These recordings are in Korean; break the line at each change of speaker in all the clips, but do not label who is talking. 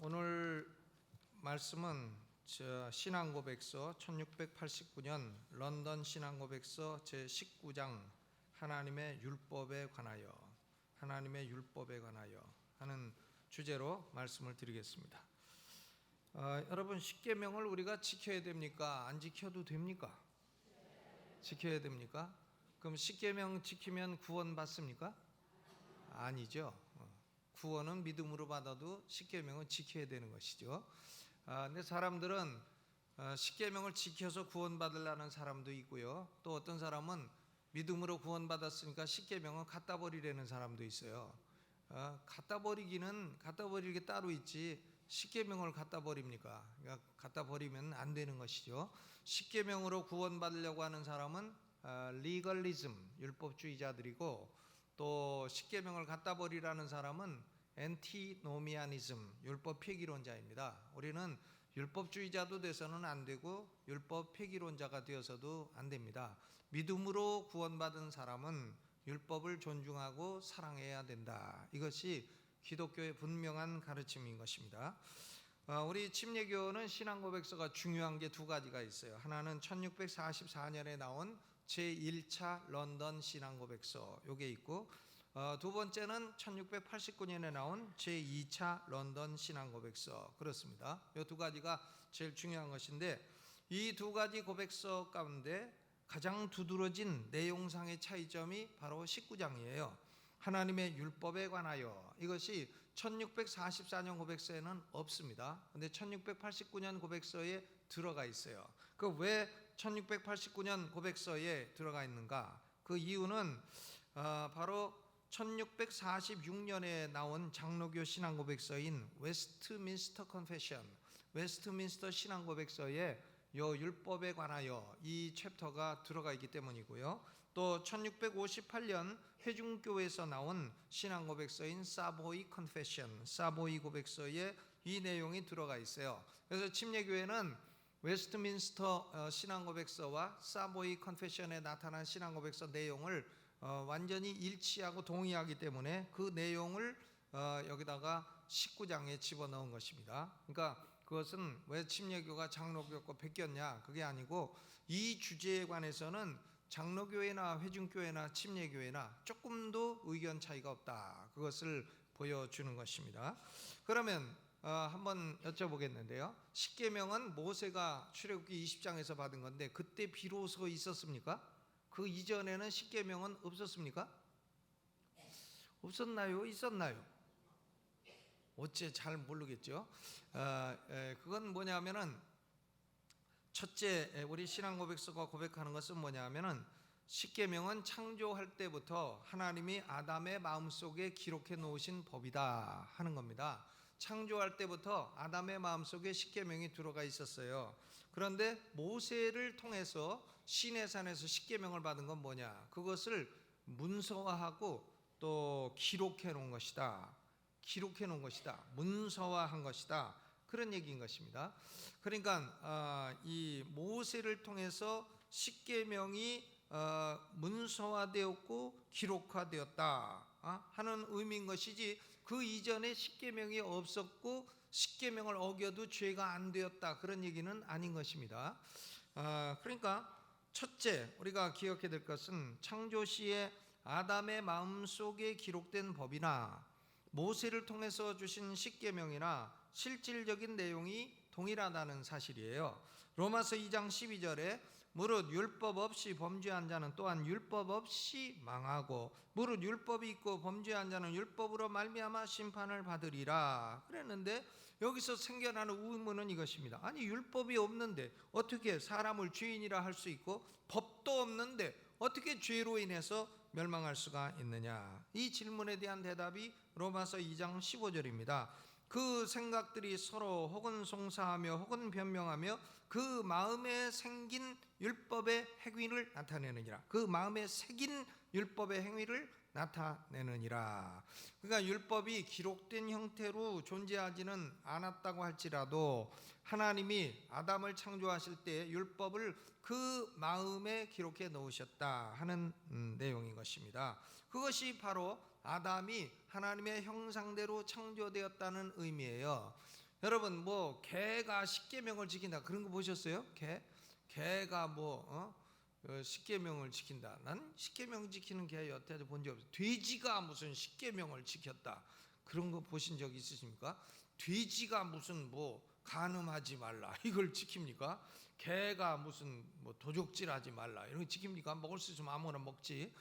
오늘 말씀은 신앙고백서 1689년 런던 신앙고백서 제19장 하나님의 율법에 관하여 하는 주제로 말씀을 드리겠습니다. 여러분, 십계명을 우리가 지켜야 됩니까? 안 지켜도 됩니까? 지켜야 됩니까? 그럼 십계명 지키면 구원 받습니까? 아니죠. 구원은 믿음으로 받아도 십계명은 지켜야 되는 것이죠. 근데 사람들은 십계명을 지켜서 구원받으려는 사람도 있고요, 또 어떤 사람은 믿음으로 구원받았으니까 십계명은 갖다 버리려는 사람도 있어요. 갖다 버릴 게 따로 있지 십계명을 갖다 버립니까? 그러니까 갖다 버리면 안 되는 것이죠. 십계명으로 구원받으려고 하는 사람은 리걸리즘, 율법주의자들이고, 또 십계명을 갖다 버리라는 사람은 엔티노미아니즘, 율법 폐기론자입니다. 우리는 율법주의자도 돼서는 안 되고 율법 폐기론자가 되어서도 안 됩니다. 믿음으로 구원받은 사람은 율법을 존중하고 사랑해야 된다. 이것이 기독교의 분명한 가르침인 것입니다. 우리 침례교는 신앙고백서가 중요한 게 두 가지가 있어요. 하나는 1644년에 나온 제1차 런던 신앙고백서, 요게 있고, 두 번째는 1689년에 나온 제2차 런던 신앙고백서, 그렇습니다. 이 두 가지가 제일 중요한 것인데, 이 두 가지 고백서 가운데 가장 두드러진 내용상의 차이점이 바로 19장이에요. 하나님의 율법에 관하여, 이것이 1644년 고백서에는 없습니다. 근데 1689년 고백서에 들어가 있어요. 그 왜 1689년 고백서에 들어가 있는가? 그 이유는 바로 1646년에 나온 장로교 신앙고백서인 웨스트민스터 컨페션, 웨스트민스터 신앙고백서에 요 율법에 관하여 이 챕터가 들어가 있기 때문이고요, 또 1658년 회중교회에서 나온 신앙고백서인 사보이 컨페션, 사보이 고백서에 이 내용이 들어가 있어요. 그래서 침례교회는 웨스트민스터 신앙고백서와 사보이 컨페션에 나타난 신앙고백서 내용을 완전히 일치하고 동의하기 때문에 그 내용을 여기다가 19장에 집어넣은 것입니다. 그러니까 그것은 왜 침례교가 장로교과 베꼈냐, 그게 아니고 이 주제에 관해서는 장로교회나 회중교회나 침례교회나 조금도 의견 차이가 없다, 그것을 보여주는 것입니다. 그러면 한번 여쭤보겠는데요, 십계명은 모세가 출애굽기 20장에서 받은 건데 그때 비로소 있었습니까? 그 이전에는 십계명은 없었습니까? 없었나요? 있었나요? 어째 잘 모르겠죠. 그건 뭐냐면은, 첫째, 우리 신앙고백서가 고백하는 것은 뭐냐면은, 십계명은 창조할 때부터 하나님이 아담의 마음속에 기록해 놓으신 법이다 하는 겁니다. 창조할 때부터 아담의 마음속에 십계명이 들어가 있었어요. 그런데 모세를 통해서 시내산에서 십계명을 받은 건 뭐냐? 그것을 문서화하고 또 기록해 놓은 것이다. 문서화한 것이다, 그런 얘기인 것입니다. 그러니까 이 모세를 통해서 십계명이 문서화되었고 기록화되었다 하는 의미인 것이지, 그 이전에 십계명이 없었고 십계명을 어겨도 죄가 안 되었다, 그런 얘기는 아닌 것입니다. 그러니까 첫째, 우리가 기억해야 될 것은 창조시에 아담의 마음속에 기록된 법이나 모세를 통해서 주신 십계명이나 실질적인 내용이 동일하다는 사실이에요. 로마서 2장 12절에 무릇 율법 없이 범죄한 자는 또한 율법 없이 망하고 무릇 율법이 있고 범죄한 자는 율법으로 말미암아 심판을 받으리라 그랬는데, 여기서 생겨나는 의문은 이것입니다. 아니, 율법이 없는데 어떻게 사람을 죄인이라 할 수 있고, 법도 없는데 어떻게 죄로 인해서 멸망할 수가 있느냐? 이 질문에 대한 대답이 로마서 2장 15절입니다. 그 생각들이 서로 혹은 송사하며 혹은 변명하며 그 마음에 생긴 율법의 행위를 나타내느니라. 그 마음에 새긴 율법의 행위를 나타내느니라. 그러니까 율법이 기록된 형태로 존재하지는 않았다고 할지라도 하나님이 아담을 창조하실 때 율법을 그 마음에 기록해 놓으셨다 하는 내용인 것입니다. 그것이 바로 아담이 하나님의 형상대로 창조되었다는 의미예요. 여러분 뭐 개가 십계명을 지킨다 그런 거 보셨어요? 개가 십계명을 지킨다. 난 십계명 지키는 개 여태까지 본 적 없어요. 돼지가 무슨 십계명을 지켰다 그런 거 보신 적 있으십니까? 돼지가 무슨 간음하지 말라 이걸 지킵니까? 개가 무슨 도적질하지 말라 이런 거 지킵니까? 먹을 수 있으면 아무나 먹지.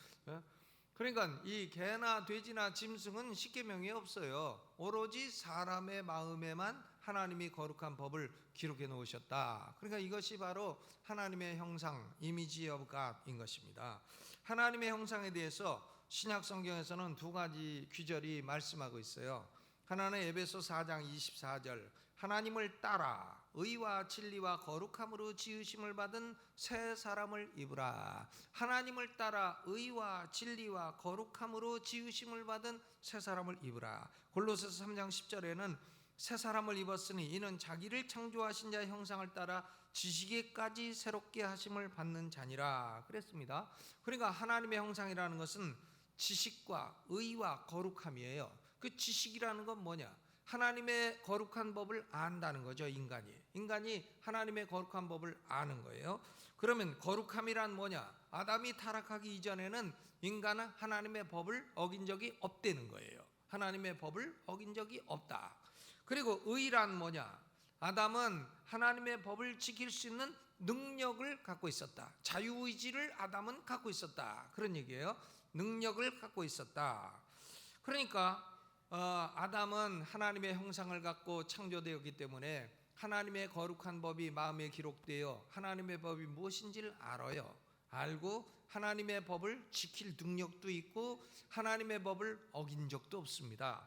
그러니까 이 개나 돼지나 짐승은 십계명이 없어요. 오로지 사람의 마음에만 하나님이 거룩한 법을 기록해 놓으셨다. 그러니까 이것이 바로 하나님의 형상, 이미지 오브 갓인 것입니다. 하나님의 형상에 대해서 신약 성경에서는 두 가지 귀절이 말씀하고 있어요. 하나는 에베소 4장 24절, 하나님을 따라 의와 진리와 거룩함으로 지으심을 받은 새 사람을 입으라. 하나님을 따라 의와 진리와 거룩함으로 지으심을 받은 새 사람을 입으라. 골로새서 3장 10절에는 새 사람을 입었으니 이는 자기를 창조하신 자의 형상을 따라 지식에까지 새롭게 하심을 받는 자니라 그랬습니다. 그러니까 하나님의 형상이라는 것은 지식과 의와 거룩함이에요. 그 지식이라는 건 뭐냐? 하나님의 거룩한 법을 안다는 거죠. 인간이 하나님의 거룩한 법을 아는 거예요. 그러면 거룩함이란 뭐냐? 아담이 타락하기 이전에는 인간은 하나님의 법을 어긴 적이 없다는 거예요. 하나님의 법을 어긴 적이 없다. 그리고 의란 뭐냐? 아담은 하나님의 법을 지킬 수 있는 능력을 갖고 있었다. 자유의지를 아담은 갖고 있었다. 그런 얘기예요. 능력을 갖고 있었다. 그러니까 아담은 하나님의 형상을 갖고 창조되었기 때문에 하나님의 거룩한 법이 마음에 기록되어 하나님의 법이 무엇인지를 알고 하나님의 법을 지킬 능력도 있고 하나님의 법을 어긴 적도 없습니다.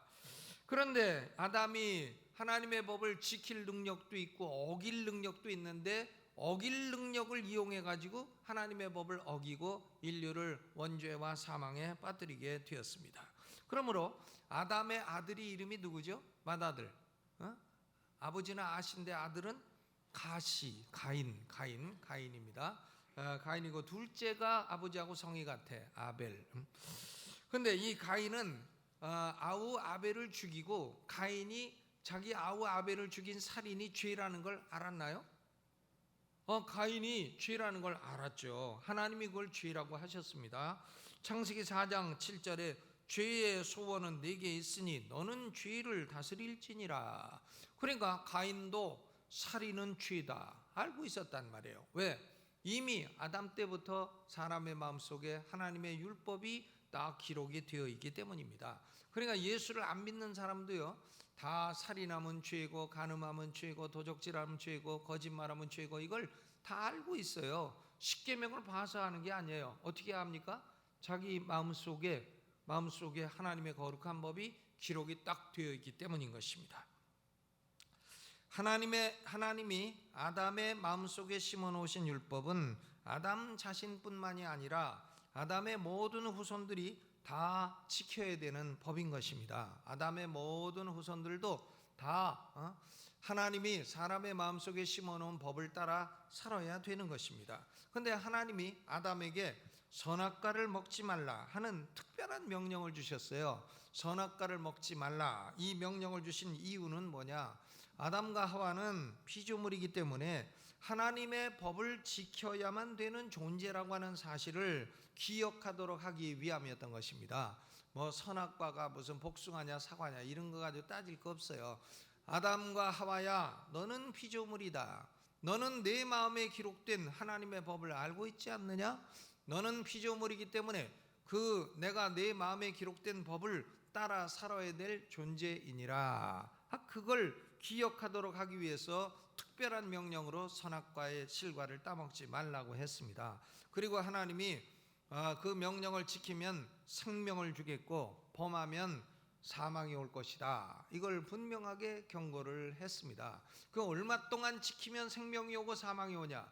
그런데 아담이 하나님의 법을 지킬 능력도 있고 어길 능력도 있는데 어길 능력을 이용해 가지고 하나님의 법을 어기고 인류를 원죄와 사망에 빠뜨리게 되었습니다. 그러므로 아담의 아들이 이름이 누구죠? 맏아들. 아버지는 아신데 아들은 가인입니다. 가인이고 둘째가 아버지하고 성이 같아. 아벨. 근데 이 가인은 아우 아벨을 죽이고 가인이 자기 아우 아벨을 죽인 살인이 죄라는 걸 알았나요? 가인이 죄라는 걸 알았죠. 하나님이 그걸 죄라고 하셨습니다. 창세기 4장 7절에 죄의 소원은 네게 있으니 너는 죄를 다스릴지니라. 그러니까 가인도 살인은 죄다 알고 있었단 말이에요. 왜? 이미 아담 때부터 사람의 마음속에 하나님의 율법이 다 기록이 되어 있기 때문입니다. 그러니까 예수를 안 믿는 사람도요, 다 살인하면 죄고 간음하면 죄고 도적질하면 죄고 거짓말하면 죄고 이걸 다 알고 있어요. 십계명을 봐서 하는 게 아니에요. 어떻게 합니까? 자기 마음속에 하나님의 거룩한 법이 기록이 딱 되어 있기 때문인 것입니다. 하나님이 아담의 마음속에 심어놓으신 율법은 아담 자신뿐만이 아니라 아담의 모든 후손들이 다 지켜야 되는 법인 것입니다. 아담의 모든 후손들도 다 하나님이 사람의 마음속에 심어놓은 법을 따라 살아야 되는 것입니다. 그런데 하나님이 아담에게 선악과를 먹지 말라 하는 특별한 명령을 주셨어요. 선악과를 먹지 말라 이 명령을 주신 이유는 뭐냐? 아담과 하와는 피조물이기 때문에 하나님의 법을 지켜야만 되는 존재라고 하는 사실을 기억하도록 하기 위함이었던 것입니다. 선악과가 무슨 복숭아냐 사과냐 이런 거 가지고 따질 거 없어요. 아담과 하와야, 너는 피조물이다. 너는 내 마음에 기록된 하나님의 법을 알고 있지 않느냐? 너는 피조물이기 때문에 내가 내 마음에 기록된 법을 따라 살아야 될 존재이니라. 그걸 기억하도록 하기 위해서 특별한 명령으로 선악과의 실과를 따먹지 말라고 했습니다. 그리고 하나님이 그 명령을 지키면 생명을 주겠고 범하면 사망이 올 것이다. 이걸 분명하게 경고를 했습니다. 그 얼마 동안 지키면 생명이 오고 사망이 오냐?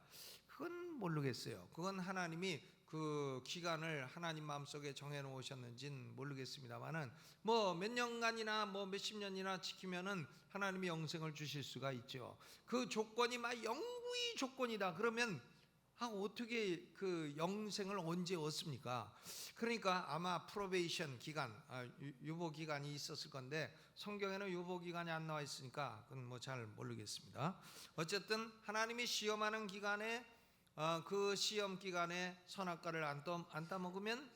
그건 모르겠어요. 그건 하나님이 그 기간을 하나님 마음속에 정해놓으셨는지는 모르겠습니다만은 몇 년간이나 몇십 년이나 지키면은 하나님이 영생을 주실 수가 있죠. 그 조건이 막 영구히 조건이다 그러면 어떻게 그 영생을 언제 얻습니까? 그러니까 아마 프로베이션 기간, 유보 기간이 있었을 건데 성경에는 유보 기간이 안 나와 있으니까 그건 뭐 잘 모르겠습니다. 어쨌든 하나님이 시험하는 기간에 그 시험 기간에 선악과를 안 따먹으면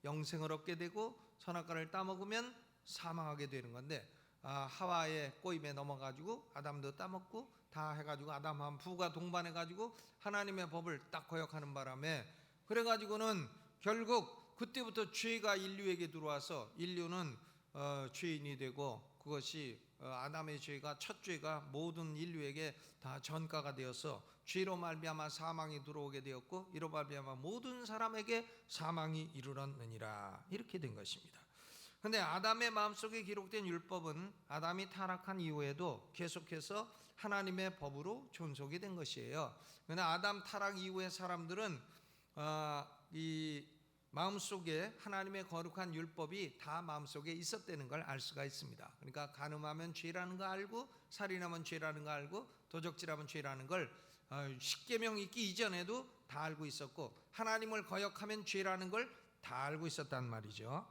영생을 얻게 되고 선악과를 따먹으면 사망하게 되는 건데 하와의 꼬임에 넘어가지고 아담도 따먹고 다 해가지고 아담한 부가 동반해가지고 하나님의 법을 딱 거역하는 바람에 그래가지고는 결국 그때부터 죄가 인류에게 들어와서 인류는 죄인이 되고 그것이 아담의 죄가 첫 죄가 모든 인류에게 다 전가가 되어서 죄로 말미암아 사망이 들어오게 되었고 이로 말미암아 모든 사람에게 사망이 이르렀느니라 이렇게 된 것입니다. 그런데 아담의 마음속에 기록된 율법은 아담이 타락한 이후에도 계속해서 하나님의 법으로 존속이 된 것이에요. 그러나 아담 타락 이후의 사람들은 이 마음속에 하나님의 거룩한 율법이 다 마음속에 있었다는 걸 알 수가 있습니다. 그러니까 간음하면 죄라는 거 알고 살인하면 죄라는 거 알고 도적질하면 죄라는 걸 십계명 있기 이전에도 다 알고 있었고 하나님을 거역하면 죄라는 걸 다 알고 있었단 말이죠.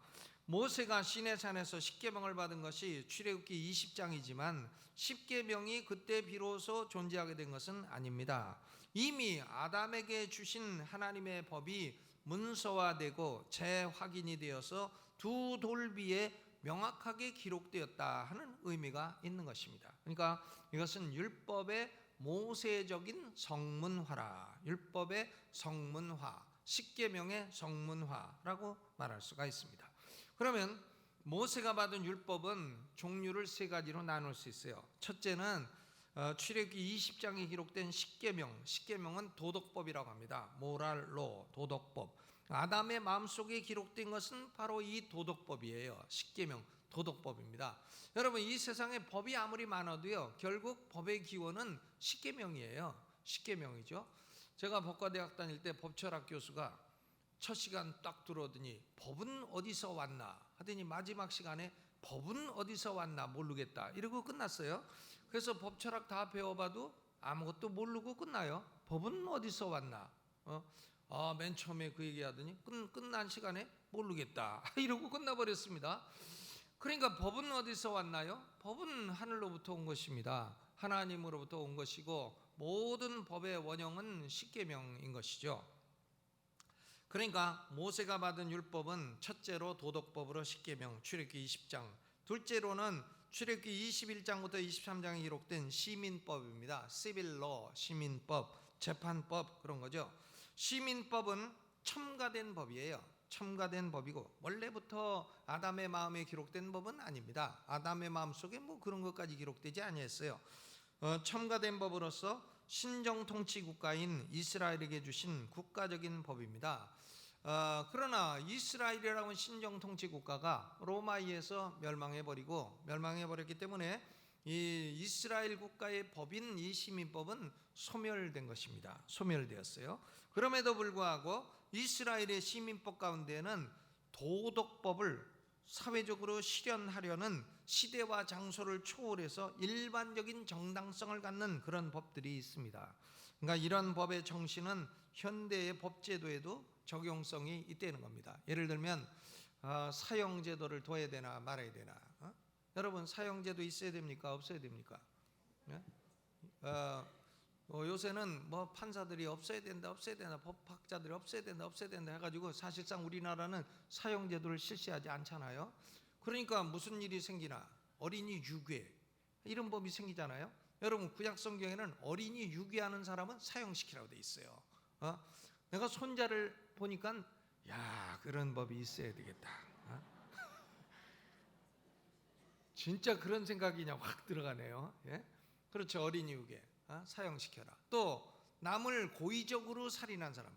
모세가 시내산에서 십계명을 받은 것이 출애굽기 20장이지만 십계명이 그때 비로소 존재하게 된 것은 아닙니다. 이미 아담에게 주신 하나님의 법이 문서화되고 재확인이 되어서 두 돌비에 명확하게 기록되었다 하는 의미가 있는 것입니다. 그러니까 이것은 율법의 모세적인 성문화라, 율법의 성문화, 십계명의 성문화라고 말할 수가 있습니다. 그러면 모세가 받은 율법은 종류를 세 가지로 나눌 수 있어요. 첫째는 출애굽기 20장에 기록된 십계명, 십계명은 도덕법이라고 합니다. 모랄로, 도덕법. 아담의 마음속에 기록된 것은 바로 이 도덕법이에요. 십계명, 도덕법입니다. 여러분 이 세상에 법이 아무리 많아도요 결국 법의 기원은 십계명이에요. 십계명이죠. 제가 법과대학 다닐 때 법철학 교수가 첫 시간 딱 들어오더니 법은 어디서 왔나 하더니 마지막 시간에 법은 어디서 왔나 모르겠다 이러고 끝났어요. 그래서 법철학 다 배워봐도 아무것도 모르고 끝나요. 법은 어디서 왔나 맨 처음에 그 얘기하더니 끝난 시간에 모르겠다 이러고 끝나버렸습니다. 그러니까 법은 어디서 왔나요? 법은 하늘로부터 온 것입니다. 하나님으로부터 온 것이고 모든 법의 원형은 십계명인 것이죠. 그러니까 모세가 받은 율법은 첫째로 도덕법으로 십계명 출애굽기 20장, 둘째로는 출애굽기 21장부터 23장에 기록된 시민법입니다. 시빌러, 시민법, 재판법 그런 거죠. 시민법은 첨가된 법이에요. 첨가된 법이고 원래부터 아담의 마음에 기록된 법은 아닙니다. 아담의 마음속에 뭐 그런 것까지 기록되지 아니했어요. 첨가된 법으로서 신정통치 국가인 이스라엘에게 주신 국가적인 법입니다. 그러나 이스라엘이라고 하는 신정통치 국가가 로마에서 멸망해버렸기 때문에 이 이스라엘 국가의 법인 이 시민법은 소멸된 것입니다. 소멸되었어요. 그럼에도 불구하고 이스라엘의 시민법 가운데는 도덕법을 사회적으로 실현하려는 시대와 장소를 초월해서 일반적인 정당성을 갖는 그런 법들이 있습니다. 그러니까 이런 법의 정신은 현대의 법제도에도 적용성이 있다는 겁니다. 예를 들면 사형제도를 둬야 되나 말아야 되나. 여러분 사형제도 있어야 됩니까? 없어야 됩니까? 요새는 뭐 판사들이 없어야 된다 법학자들이 없어야 된다 해가지고 사실상 우리나라는 사형제도를 실시하지 않잖아요. 그러니까 무슨 일이 생기나 어린이 유괴 이런 법이 생기잖아요. 여러분 구약 성경에는 어린이 유괴하는 사람은 사형시키라고 돼 있어요. 내가 손자를 보니까 야 그런 법이 있어야 되겠다. 진짜 그런 생각이 그냥 확 들어가네요. 예? 그렇죠. 어린이 유괴 사형시켜라. 또 남을 고의적으로 살인한 사람,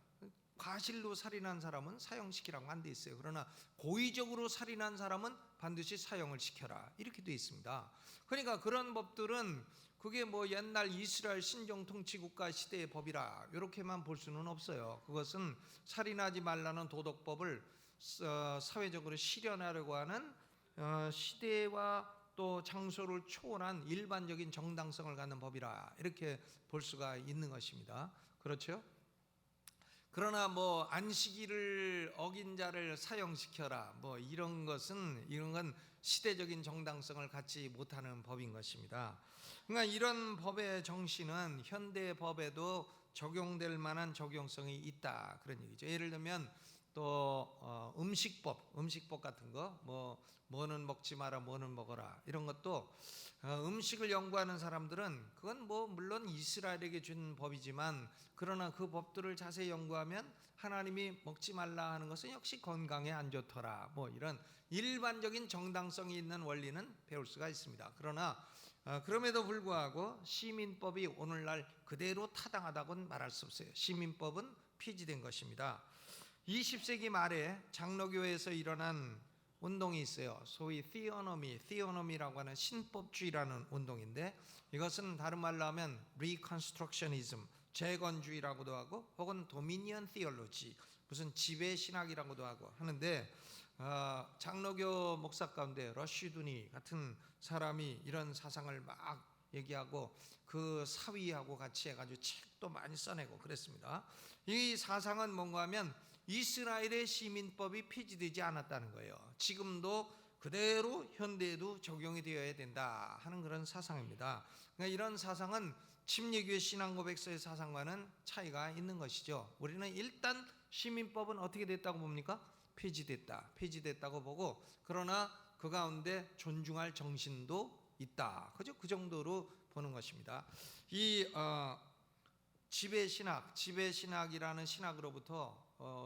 과실로 살인한 사람은 사형시키라고 안 돼 있어요. 그러나 고의적으로 살인한 사람은 반드시 사형을 시켜라 이렇게 돼 있습니다. 그러니까 그런 법들은 그게 뭐 옛날 이스라엘 신정통치국가 시대의 법이라 이렇게만 볼 수는 없어요. 그것은 살인하지 말라는 도덕법을 사회적으로 실현하려고 하는 시대와 또 장소를 초월한 일반적인 정당성을 갖는 법이라 이렇게 볼 수가 있는 것입니다. 그렇죠? 그러나 뭐 안식일을 어긴 자를 사형시켜라 뭐 이런 건 시대적인 정당성을 갖지 못하는 법인 것입니다. 그러니까 이런 법의 정신은 현대 법에도 적용될 만한 적용성이 있다 그런 얘기죠. 예를 들면 또 음식법 같은 거 뭐는 먹지 마라 뭐는 먹어라 이런 것도 음식을 연구하는 사람들은 그건 뭐 물론 이스라엘에게 준 법이지만 그러나 그 법들을 자세히 연구하면 하나님이 먹지 말라 하는 것은 역시 건강에 안 좋더라 뭐 이런 일반적인 정당성이 있는 원리는 배울 수가 있습니다. 그러나 그럼에도 불구하고 시민법이 오늘날 그대로 타당하다고는 말할 수 없어요. 시민법은 폐지된 것입니다. 20세기 말에 장로교회에서 일어난 운동이 있어요. 소위 티오노미라고 하는 신법주의라는 운동인데 이것은 다른 말로 하면 리컨스트럭셔니즘, 재건주의라고도 하고 혹은 도미니언 티올로지, 무슨 지배신학이라고도 하고 하는데 장로교 목사 가운데 러쉬두니 같은 사람이 이런 사상을 막 얘기하고 그 사위하고 같이 해가지고 책도 많이 써내고 그랬습니다. 이 사상은 뭔가 하면 이스라엘의 시민법이 폐지되지 않았다는 거예요. 지금도 그대로 현대에도 적용이 되어야 된다 하는 그런 사상입니다. 그러니까 이런 사상은 침례교회 신앙고백서의 사상과는 차이가 있는 것이죠. 우리는 일단 시민법은 어떻게 됐다고 봅니까? 폐지됐다고 보고 그러나 그 가운데 존중할 정신도 있다. 그죠? 그 정도로 보는 것입니다. 이 지배신학이라는 신학으로부터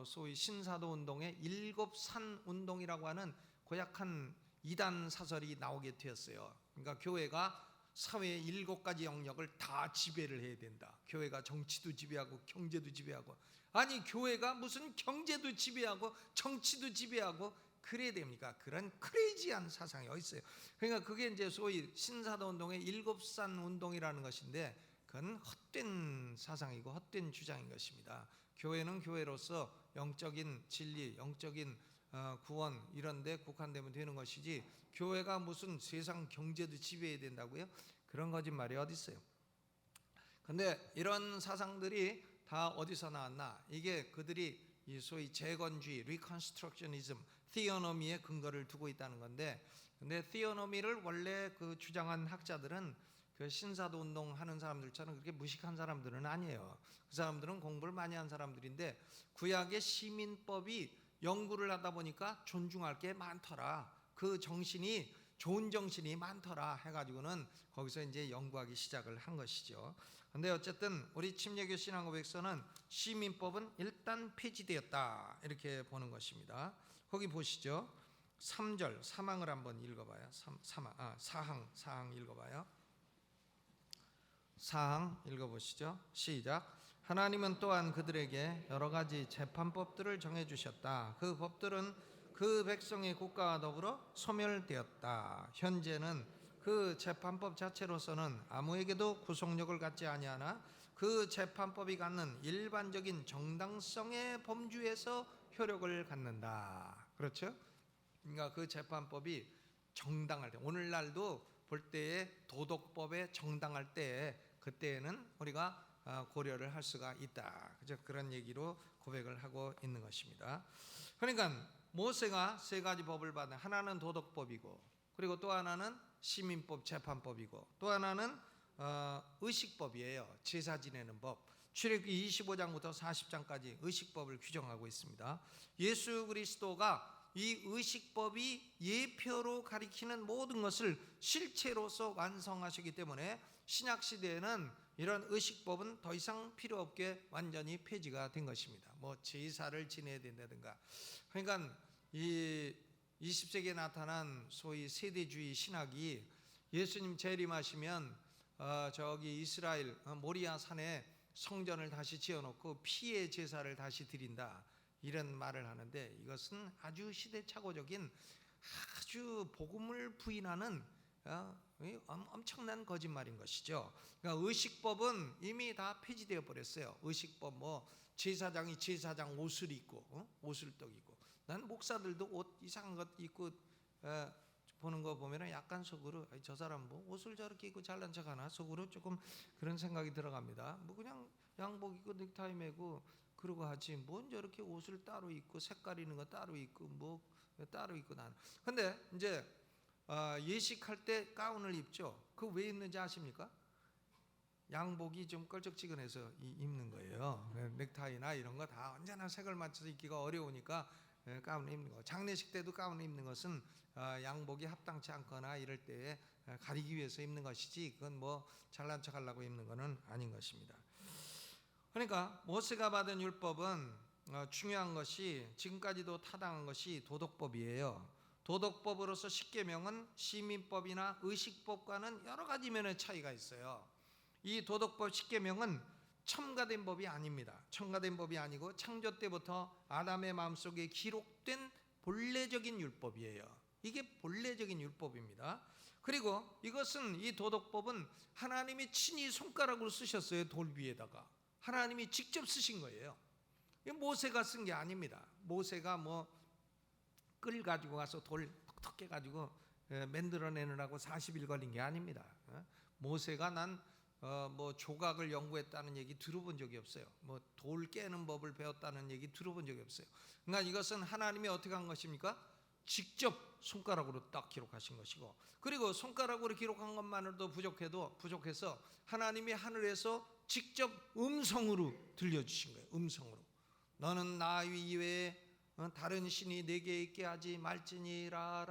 소위 신사도 운동의 일곱산 운동이라고 하는 고약한 이단 사설이 나오게 되었어요. 그러니까 교회가 사회의 7가지 영역을 다 지배를 해야 된다. 교회가 정치도 지배하고 경제도 지배하고 아니 교회가 무슨 경제도 지배하고 정치도 지배하고 그래야 됩니까? 그런 크레이지한 사상이 어디 있어요? 그러니까 그게 이제 소위 신사도 운동의 7산 운동이라는 것인데 그건 헛된 사상이고 헛된 주장인 것입니다. 교회는 교회로서 영적인 진리, 영적인 구원 이런 데 국한되면 되는 것이지 교회가 무슨 세상 경제도 지배해야 된다고요? 그런 거짓말이 어디 있어요? 근데 이런 사상들이 다 어디서 나왔나? 이게 그들이 이 소위 재건주의, 리컨스트럭셔니즘, 티오노미의 근거를 두고 있다는 건데 근데 티오노미를 원래 그 주장한 학자들은 그 신사도 운동하는 사람들처럼 그렇게 무식한 사람들은 아니에요. 그 사람들은 공부를 많이 한 사람들인데 구약의 시민법이 연구를 하다 보니까 존중할 게 많더라. 그 정신이 좋은 정신이 많더라 해가지고는 거기서 이제 연구하기 시작을 한 것이죠. 근데 어쨌든 우리 침례교 신앙고백서는 시민법은 일단 폐지되었다 이렇게 보는 것입니다. 거기 보시죠. 3절 사망을 한번 읽어봐요. 사항 읽어봐요. 사항 읽어보시죠. 시작. 하나님은 또한 그들에게 여러 가지 재판법들을 정해주셨다. 그 법들은 그 백성의 국가와 더불어 소멸되었다. 현재는 그 재판법 자체로서는 아무에게도 구속력을 갖지 아니하나 그 재판법이 갖는 일반적인 정당성의 범주에서 효력을 갖는다. 그렇죠? 그러니까 그 재판법이 정당할 때 오늘날도 볼 때에 도덕법에 정당할 때에 그때에는 우리가 고려를 할 수가 있다. 그죠? 그런 얘기로 고백을 하고 있는 것입니다. 그러니까 모세가 3가지 법을 받는 하나는 도덕법이고 그리고 또 하나는 시민법 재판법이고 또 하나는 의식법이에요. 제사 지내는 법. 출애굽기 25장부터 40장까지 의식법을 규정하고 있습니다. 예수 그리스도가 이 의식법이 예표로 가리키는 모든 것을 실체로서 완성하시기 때문에 신약시대에는 이런 의식법은 더 이상 필요 없게 완전히 폐지가 된 것입니다. 뭐 제사를 지내야 된다든가. 그러니까 이 20세기에 나타난 소위 세대주의 신학이 예수님 재림하시면 저기 이스라엘 모리아 산에 성전을 다시 지어놓고 피의 제사를 다시 드린다 이런 말을 하는데 이것은 아주 시대착오적인 아주 복음을 부인하는 엄청난 거짓말인 것이죠. 그러니까 의식법은 이미 다 폐지되어 버렸어요. 의식법 제사장이 제사장 옷을 입고 옷을 떡 입고 난 목사들도 옷 이상한 것 입고 보는 거 보면은 약간 속으로 저 사람 뭐 옷을 저렇게 입고 잘난 척하나 속으로 조금 그런 생각이 들어갑니다. 뭐 그냥 양복 입고 넥타이 매고 그러고 하지 뭔 저렇게 옷을 따로 입고 색깔 있는 거 따로 입고 뭐 따로 입고 나는. 근데 이제 예식할 때 가운을 입죠. 그 왜 입는지 아십니까? 양복이 좀 껄쩍지근해서 입는 거예요. 넥타이나 이런 거 다 언제나 색을 맞춰서 입기가 어려우니까 가운을 입는 거. 장례식 때도 가운을 입는 것은 양복이 합당치 않거나 이럴 때에 가리기 위해서 입는 것이지 그건 뭐 잘난 척 하려고 입는 것은 아닌 것입니다. 그러니까 모세가 받은 율법은 중요한 것이 지금까지도 타당한 것이 도덕법이에요. 도덕법으로서 십계명은 시민법이나 의식법과는 여러 가지 면의 차이가 있어요. 이 도덕법 십계명은 첨가된 법이 아닙니다. 첨가된 법이 아니고 창조 때부터 아담의 마음속에 기록된 본래적인 율법이에요. 이게 본래적인 율법입니다. 그리고 이것은 이 도덕법은 하나님이 친히 손가락으로 쓰셨어요. 돌 위에다가 하나님이 직접 쓰신 거예요. 모세가 쓴 게 아닙니다. 모세가 뭐 끌 가지고 가서 돌 톡톡 깨가지고 만들어내느라고 40일 걸린 게 아닙니다. 모세가 뭐 조각을 연구했다는 얘기 들어본 적이 없어요. 뭐 돌 깨는 법을 배웠다는 얘기 들어본 적이 없어요. 그러니까 이것은 하나님이 어떻게 한 것입니까? 직접 손가락으로 딱 기록하신 것이고, 그리고 손가락으로 기록한 것만으로도 부족해서 하나님이 하늘에서 직접 음성으로 들려주신 거예요. 음성으로. 너는 나 이외에 다른 신이 내게 있게 하지 말지니라.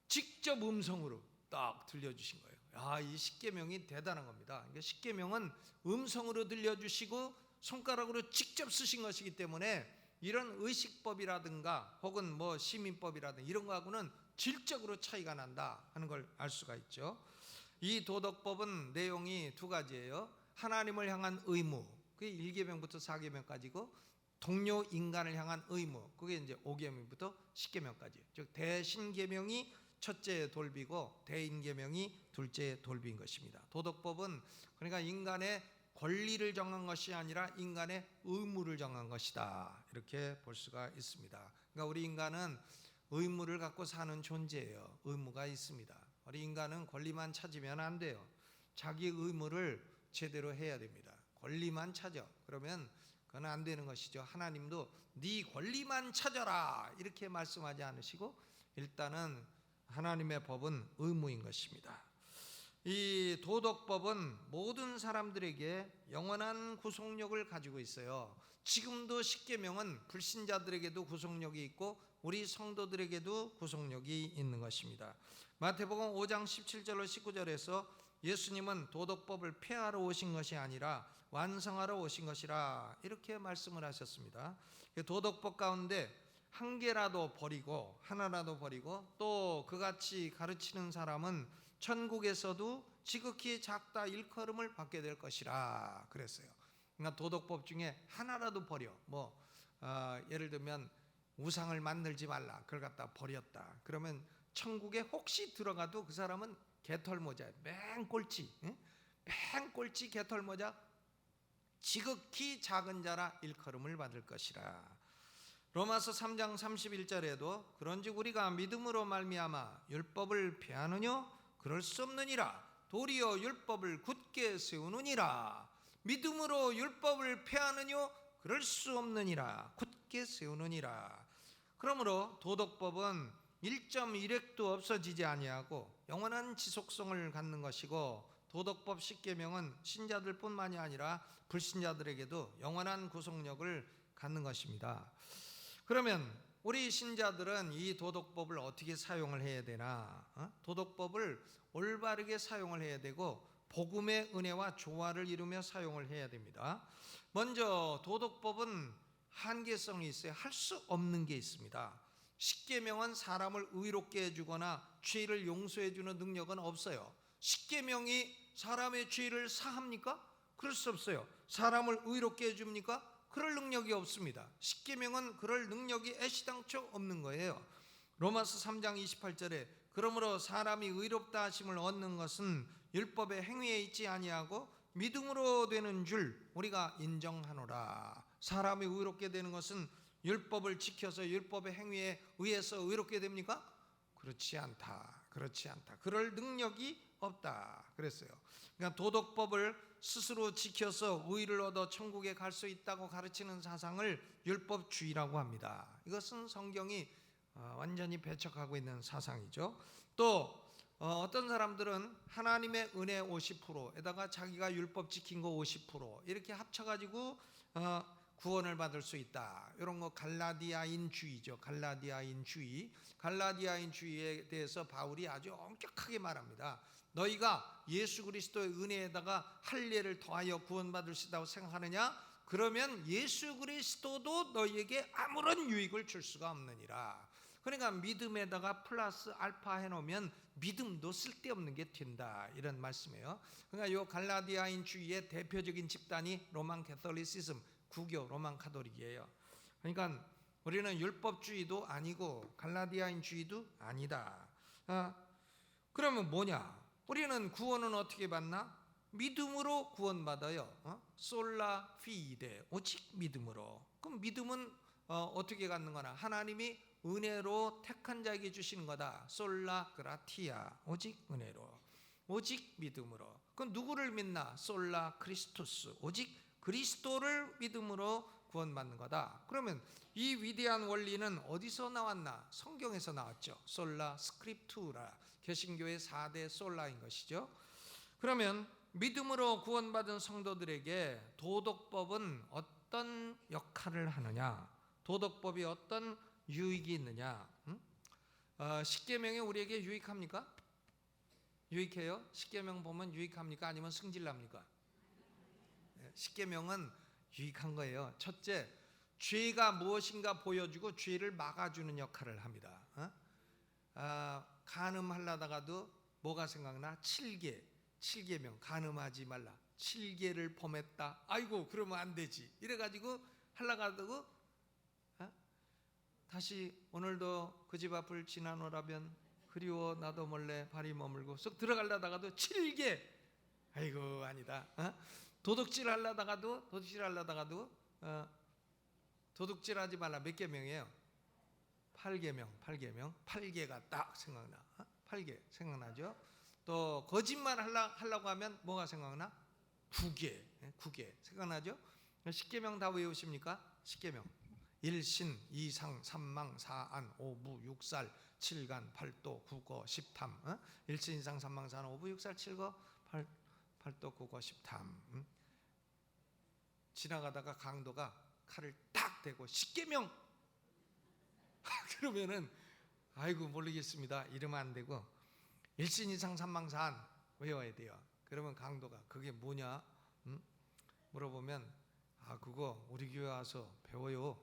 직접 음성으로 딱 들려주신 거예요. 이 십계명이 대단한 겁니다. 그러니까 십계명은 음성으로 들려주시고 손가락으로 직접 쓰신 것이기 때문에 이런 의식법이라든가 혹은 뭐 시민법이라든가 이런 거하고는 질적으로 차이가 난다 하는 걸 알 수가 있죠. 이 도덕법은 내용이 두 가지예요. 하나님을 향한 의무, 그게 1계명부터 4계명까지고, 동료 인간을 향한 의무, 그게 이제 5계명부터 10계명까지. 즉 대신계명이 첫째 돌비고 대인계명이 둘째 돌비인 것입니다. 도덕법은 그러니까 인간의 권리를 정한 것이 아니라 인간의 의무를 정한 것이다, 이렇게 볼 수가 있습니다. 그러니까 우리 인간은 의무를 갖고 사는 존재예요. 의무가 있습니다. 우리 인간은 권리만 찾으면 안 돼요. 자기 의무를 제대로 해야 됩니다. 권리만 찾아 그러면 그건 안 되는 것이죠. 하나님도 네 권리만 찾아라 이렇게 말씀하지 않으시고 일단은 하나님의 법은 의무인 것입니다. 이 도덕법은 모든 사람들에게 영원한 구속력을 가지고 있어요. 지금도 십계명은 불신자들에게도 구속력이 있고 우리 성도들에게도 구속력이 있는 것입니다. 마태복음 5장 17절로 19절에서 예수님은 도덕법을 폐하러 오신 것이 아니라 완성하러 오신 것이라 이렇게 말씀을 하셨습니다. 도덕법 가운데 한 개라도 버리고 하나라도 버리고 또 그같이 가르치는 사람은 천국에서도 지극히 작다 일컬음을 받게 될 것이라 그랬어요. 그러니까 도덕법 중에 하나라도 버려, 예를 들면 우상을 만들지 말라, 그걸 갖다 버렸다. 그러면 천국에 혹시 들어가도 그 사람은 개털모자, 맹꼴찌 개털모자, 지극히 작은 자라 일컬음을 받을 것이라. 로마서 3장 31절에도 그런즉 우리가 믿음으로 말미암아 율법을 폐하느뇨 그럴 수 없느니라 도리어 율법을 굳게 세우느니라. 믿음으로 율법을 폐하느뇨 그럴 수 없느니라 굳게 세우느니라. 그러므로 도덕법은 1.1획도 없어지지 아니하고 영원한 지속성을 갖는 것이고, 도덕법 십계명은 신자들뿐만이 아니라 불신자들에게도 영원한 구속력을 갖는 것입니다. 그러면 우리 신자들은 이 도덕법을 어떻게 사용을 해야 되나? 도덕법을 올바르게 사용을 해야 되고 복음의 은혜와 조화를 이루며 사용을 해야 됩니다. 먼저 도덕법은 한계성이 있어요. 할 수 없는 게 있습니다. 십계명은 사람을 의롭게 해주거나 죄를 용서해 주는 능력은 없어요. 십계명이 사람의 죄를 사합니까? 그럴 수 없어요. 사람을 의롭게 해줍니까? 그럴 능력이 없습니다. 십계명은 그럴 능력이 애시당초 없는 거예요. 로마서 3장 28절에 그러므로 사람이 의롭다 하심을 얻는 것은 율법의 행위에 있지 아니하고 믿음으로 되는 줄 우리가 인정하노라. 사람이 의롭게 되는 것은 율법을 지켜서 율법의 행위에 의해서 의롭게 됩니까? 그렇지 않다. 그렇지 않다. 그럴 능력이 없다. 그랬어요. 그러니까 도덕법을 스스로 지켜서 의를 얻어 천국에 갈 수 있다고 가르치는 사상을 율법주의라고 합니다. 이것은 성경이 완전히 배척하고 있는 사상이죠. 또 어떤 사람들은 하나님의 은혜 50%에다가 자기가 율법 지킨 거 50% 이렇게 합쳐가지고 구원을 받을 수 있다. 이런 거 갈라디아인주의죠. 갈라디아인주의에 대해서 바울이 아주 엄격하게 말합니다. 너희가 예수 그리스도의 은혜에다가 할례를 더하여 구원받을 수 있다고 생각하느냐? 그러면 예수 그리스도도 너희에게 아무런 유익을 줄 수가 없느니라. 그러니까 믿음에다가 플러스 알파 해놓으면 믿음도 쓸데없는 게 된다, 이런 말씀이에요. 그러니까 이 갈라디아인주의의 대표적인 집단이 로만 캐톨리시즘, 구교 로만 카톨릭이에요. 그러니까 우리는 율법주의도 아니고 갈라디아인주의도 아니다. 그러면 뭐냐? 우리는 구원은 어떻게 받나? 믿음으로 구원받아요. 솔라 피데, 오직 믿음으로. 그럼 믿음은 어떻게 갖는 거나? 하나님이 은혜로 택한 자에게 주시는 거다. 솔라 그라티아, 오직 은혜로, 오직 믿음으로. 그럼 누구를 믿나? 솔라 크리스토스, 오직 그리스도를 믿음으로 구원받는 거다. 그러면 이 위대한 원리는 어디서 나왔나? 성경에서 나왔죠. 솔라 스크립투라, 개신교의 4대 솔라인 것이죠. 그러면 믿음으로 구원받은 성도들에게 도덕법은 어떤 역할을 하느냐? 도덕법이 어떤 유익이 있느냐? 십계명이 우리에게 유익합니까? 유익해요? 십계명 보면 유익합니까? 아니면 승질납니까? 십계명은 유익한 거예요. 첫째, 죄가 무엇인가 보여주고 죄를 막아주는 역할을 합니다. 간음하려다가도 뭐가 생각나? 7계명, 간음하지 말라. 7계를 범했다. 아이고, 그러면 안 되지. 이래가지고 하려다가도 다시 오늘도 그 집 앞을 지나노라면 그리워 나도 몰래 발이 머물고 쏙 들어가려다가도 7계. 아이고, 아니다. 도둑질 하려다가도 도둑질하지 말라. 몇 계명이에요? 8계명. 8개가 딱 생각나. 8개 생각나죠? 또 거짓말 하려고 하면 뭐가 생각나? 9개 생각나죠? 10계명 다 외우십니까? 10계명. 일신, 이상, 삼망, 사안, 오부, 육살, 칠간, 팔도, 구거, 십탐. 일신, 이상, 삼망, 사안, 오부, 육살, 칠거, 팔도, 구거, 십탐. 지나가다가 강도가 칼을 딱 대고 10계명 그러면은 아이고 모르겠습니다 이러면 안 되고 일신, 이상, 삼망, 사안 외워야 돼요. 그러면 강도가 그게 뭐냐 물어보면 그거 우리 교회 와서 배워요.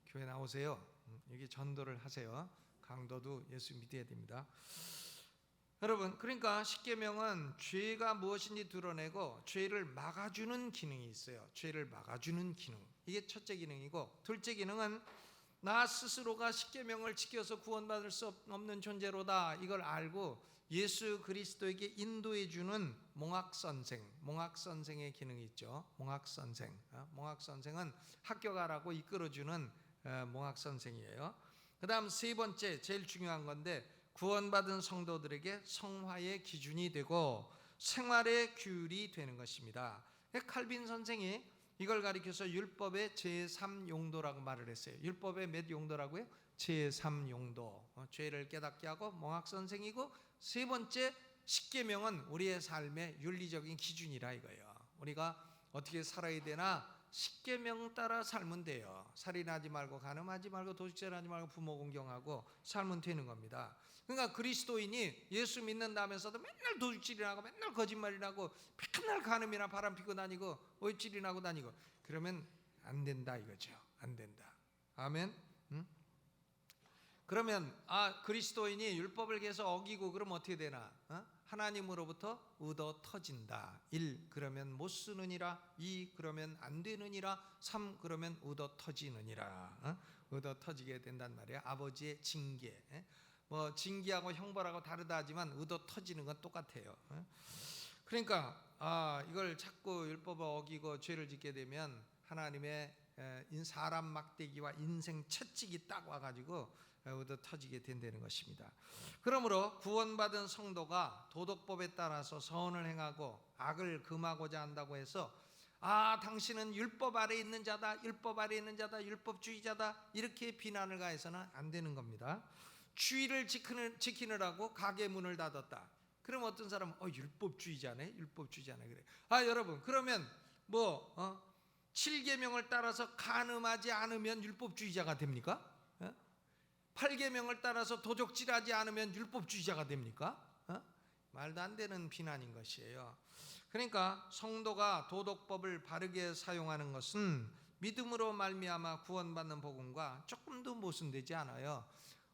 교회 나오세요. 여기 전도를 하세요. 강도도 예수 믿어야 됩니다. 여러분, 그러니까 십계명은 죄가 무엇인지 드러내고 죄를 막아주는 기능이 있어요. 죄를 막아주는 기능, 이게 첫째 기능이고, 둘째 기능은 나 스스로가 십계명을 지켜서 구원받을 수 없는 존재로다, 이걸 알고 예수 그리스도에게 인도해주는 몽학선생의 기능이 있죠. 몽학선생은 학교 가라고 이끌어주는 몽학선생이에요. 그 다음 세 번째, 제일 중요한 건데, 구원받은 성도들에게 성화의 기준이 되고 생활의 규율이 되는 것입니다. 칼빈 선생이 이걸 가리켜서 율법의 제3용도라고 말을 했어요. 율법의 몇 용도라고요? 제3용도. 죄를 깨닫게 하고 몽학선생이고, 세 번째 십계명은 우리의 삶의 윤리적인 기준이라 이거예요. 우리가 어떻게 살아야 되나? 십계명 따라 살면 돼요. 살인하지 말고, 간음하지 말고, 도둑질하지 말고, 부모 공경하고 살면 되는 겁니다. 그러니까 그리스도인이 예수 믿는다면서도 맨날 도둑질이나 하고 맨날 거짓말이나 하고 맨날 간음이나 바람피고 다니고 오입질이나 하고 다니고 그러면 안 된다 이거죠. 안 된다. 아멘. 그러면 그리스도인이 율법을 계속 어기고 그러면 어떻게 되나? 하나님으로부터 얻어 터진다. 1. 그러면 못 쓰느니라. 2. 그러면 안 되느니라. 3. 그러면 얻어 터지느니라. 얻어 터지게 된단 말이야. 아버지의 징계. 뭐 징계하고 형벌하고 다르다 하지만 얻어 터지는 건 똑같아요. 그러니까 이걸 자꾸 율법을 어기고 죄를 짓게 되면 하나님의 사람 막대기와 인생 채찍이 딱 와가지고 얻어 터지게 된다는 것입니다. 그러므로 구원받은 성도가 도덕법에 따라서 선을 행하고 악을 금하고자 한다고 해서 당신은 율법 아래 있는 자다, 율법 아래 있는 자다, 율법주의자다, 이렇게 비난을 가해서는 안 되는 겁니다. 주의를 지키느라고 가게 문을 닫았다. 그럼 어떤 사람은 율법주의자네, 율법주의자네 그래. 여러분, 그러면 7계명을 따라서 간음하지 않으면 율법주의자가 됩니까? 8계명을 따라서 도적질하지 않으면 율법주의자가 됩니까? 말도 안 되는 비난인 것이에요. 그러니까 성도가 도덕법을 바르게 사용하는 것은 믿음으로 말미암아 구원받는 복음과 조금도 모순되지 않아요.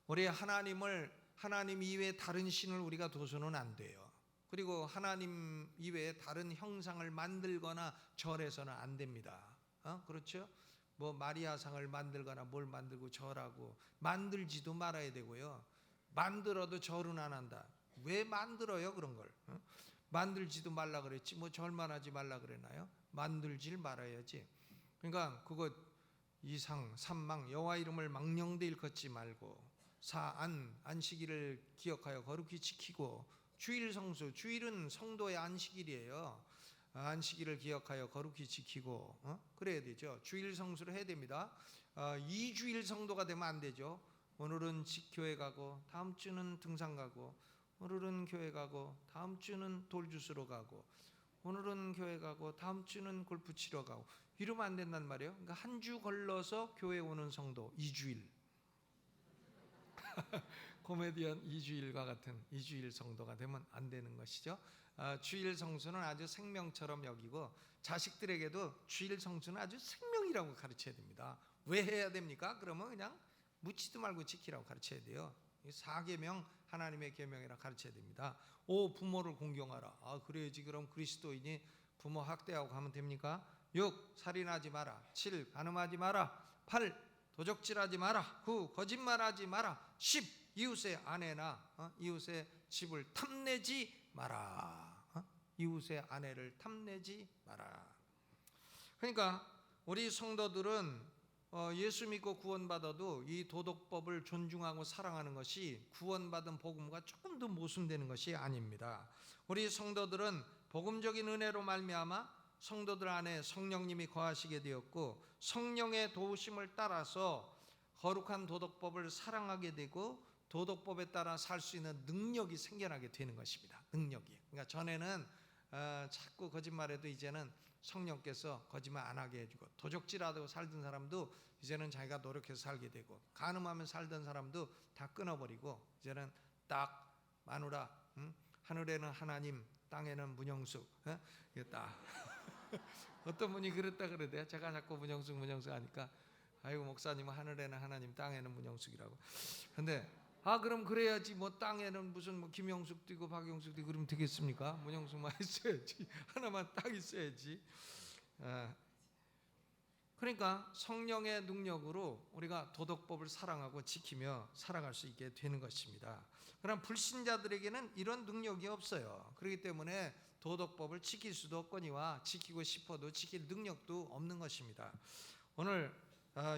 우리 하나님 이외에 다른 신을 우리가 둬서는 안 돼요. 그리고 하나님 이외에 다른 형상을 만들거나 절해서는 안 됩니다. 그렇죠? 마리아상을 만들거나 뭘 만들고 절하고 만들지도 말아야 되고요. 만들어도 절은 안 한다. 왜 만들어요 그런 걸? 만들지도 말라 그랬지 절만 하지 말라 그랬나요? 만들질 말아야지. 그러니까 그거 이상 삼망 여호와 이름을 망령되 일컫지 말고 안식일을 기억하여 거룩히 지키고 주일 성수, 주일은 성도의 안식일이에요. 안식일을 기억하여 거룩히 지키고 그래야 되죠. 주일 성수를 해야 됩니다. 2주일 성도가 되면 안 되죠. 오늘은 교회 가고 다음 주는 등산 가고 오늘은 교회 가고 다음 주는 돌주스로 가고 오늘은 교회 가고 다음 주는 골프 치러 가고 이러면 안 된단 말이에요. 그러니까 한 주 걸러서 교회 오는 성도 2주일 코미디언 2주일과 같은 2주일 성도가 되면 안 되는 것이죠. 주일 성수는 아주 생명처럼 여기고 자식들에게도 주일 성수는 아주 생명이라고 가르쳐야 됩니다. 왜 해야 됩니까? 그러면 그냥 묻지도 말고 지키라고 가르쳐야 돼요. 4계명 하나님의 계명이라 가르쳐야 됩니다. 5. 부모를 공경하라. 그래야지. 그럼 그리스도인이 부모 학대하고 가면 됩니까? 6. 살인하지 마라. 7. 간음하지 마라. 8. 도적질하지 마라. 9. 거짓말하지 마라. 10. 이웃의 아내나 이웃의 집을 탐내지 마라. 이웃의 아내를 탐내지 마라. 그러니까 우리 성도들은 예수 믿고 구원받아도 이 도덕법을 존중하고 사랑하는 것이 구원받은 복음과 조금 더 모순되는 것이 아닙니다. 우리 성도들은 복음적인 은혜로 말미암아 성도들 안에 성령님이 거하시게 되었고 성령의 도우심을 따라서 거룩한 도덕법을 사랑하게 되고 도덕법에 따라 살 수 있는 능력이 생겨나게 되는 것입니다. 능력이. 그러니까 전에는 자꾸 거짓말해도 이제는 성령께서 거짓말 안 하게 해주고 도적질하고 살던 사람도 이제는 자기가 노력해서 살게 되고 간음하며 살던 사람도 다 끊어버리고 이제는 딱 마누라 하늘에는 하나님 땅에는 문영숙 이게 딱 어떤 분이 그랬다 그러대요. 제가 자꾸 문영숙 하니까 아이고 목사님은 하늘에는 하나님 땅에는 문영숙이라고. 근데 그럼 그래야지 땅에는 무슨 김영숙도 있고 박영숙도 있고 그러면 되겠습니까? 문영숙만 있어야지. 하나만 딱 있어야지. 그러니까 성령의 능력으로 우리가 도덕법을 사랑하고 지키며 살아갈 수 있게 되는 것입니다. 그럼 불신자들에게는 이런 능력이 없어요. 그렇기 때문에 도덕법을 지킬 수도 없거니와 지키고 싶어도 지킬 능력도 없는 것입니다. 오늘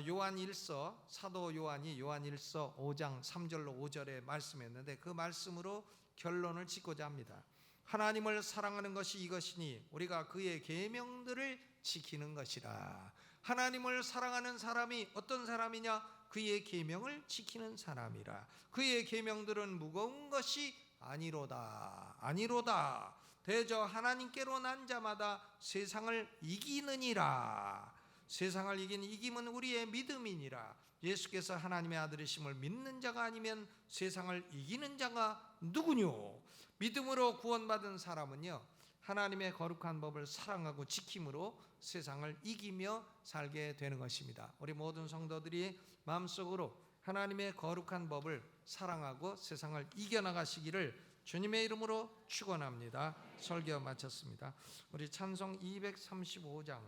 요한 1서 사도 요한이 요한 1서 5장 3절로 5절에 말씀했는데 그 말씀으로 결론을 짓고자 합니다. 하나님을 사랑하는 것이 이것이니 우리가 그의 계명들을 지키는 것이라. 하나님을 사랑하는 사람이 어떤 사람이냐? 그의 계명을 지키는 사람이라. 그의 계명들은 무거운 것이 아니로다. 대저 하나님께로 난 자마다 세상을 이기느니라. 세상을 이긴 이김은 우리의 믿음이니라. 예수께서 하나님의 아들이심을 믿는 자가 아니면 세상을 이기는 자가 누구뇨? 믿음으로 구원받은 사람은요 하나님의 거룩한 법을 사랑하고 지킴으로 세상을 이기며 살게 되는 것입니다. 우리 모든 성도들이 마음속으로 하나님의 거룩한 법을 사랑하고 세상을 이겨나가시기를 주님의 이름으로 축원합니다. 설교 마쳤습니다. 우리 찬송 235장